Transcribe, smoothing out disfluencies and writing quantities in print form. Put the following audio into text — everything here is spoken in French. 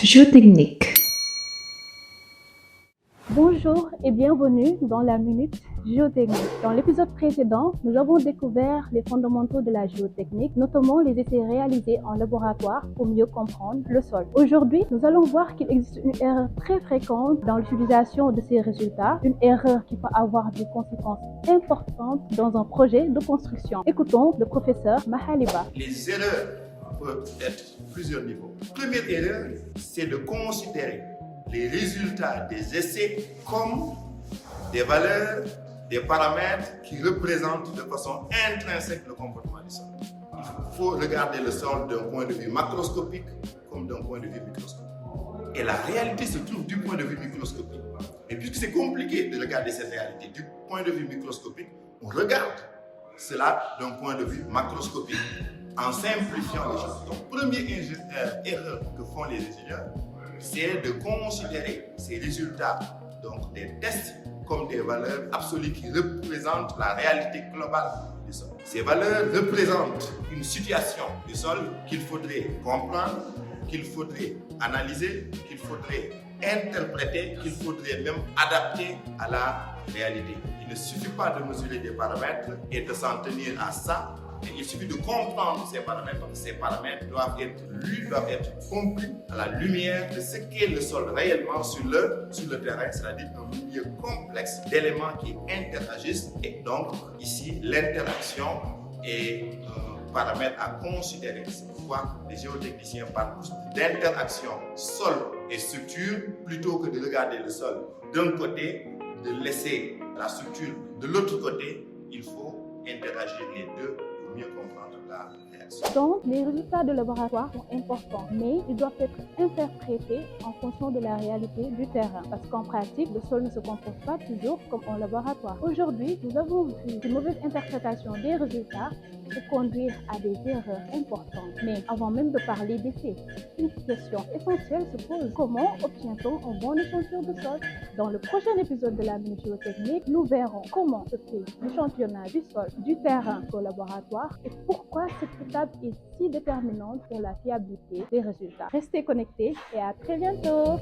géotechnique. Bonjour et bienvenue dans la Minute Géotechnique. Dans l'épisode précédent, nous avons découvert les fondamentaux de la géotechnique, notamment les essais réalisés en laboratoire pour mieux comprendre le sol. Aujourd'hui, nous allons voir qu'il existe une erreur très fréquente dans l'utilisation de ces résultats, une erreur qui peut avoir des conséquences importantes dans un projet de construction. Écoutons le professeur Mahaliba. Les erreurs peuvent être plusieurs niveaux. Première erreur, c'est de considérer les résultats des essais comme des valeurs, des paramètres qui représentent de façon intrinsèque le comportement du sol. Il faut regarder le sol d'un point de vue macroscopique comme d'un point de vue microscopique. Et la réalité se trouve du point de vue microscopique. Et puisque c'est compliqué de regarder cette réalité du point de vue microscopique, on regarde cela d'un point de vue macroscopique en simplifiant les choses. Donc, première erreur que font les ingénieurs, c'est de considérer ces résultats, donc des tests, comme des valeurs absolues qui représentent la réalité globale du sol. Ces valeurs représentent une situation du sol qu'il faudrait comprendre, qu'il faudrait analyser, qu'il faudrait interpréter, qu'il faudrait même adapter à la réalité. Il ne suffit pas de mesurer des paramètres et de s'en tenir à ça. Et il suffit de comprendre ces paramètres. Ces paramètres doivent être lus, doivent être compris à la lumière de ce qu'est le sol réellement sur le terrain, c'est-à-dire un milieu complexe d'éléments qui interagissent. Et donc, ici, l'interaction est un paramètre à considérer. C'est pourquoi les géotechniciens parlent d'interaction sol et structure plutôt que de regarder le sol d'un côté, de laisser la structure de l'autre côté. Il faut interagir les deux pour mieux comprendre la réaction. Donc, les résultats de laboratoire sont importants, mais ils doivent être interprétés en fonction de la réalité du terrain. Parce qu'en pratique, le sol ne se compose pas toujours comme en laboratoire. Aujourd'hui, nous avons vu une mauvaise interprétation des résultats pour conduire à des erreurs importantes. Mais avant même de parler des faits, une question essentielle se pose. Comment obtient-on un bon échantillon de sol? Dans le prochain épisode de la Minute Géotechnique, nous verrons comment se fait l'échantillonnage du sol, du terrain au laboratoire et pourquoi cette étape est si déterminante pour la fiabilité des résultats. Restez connectés et à très bientôt!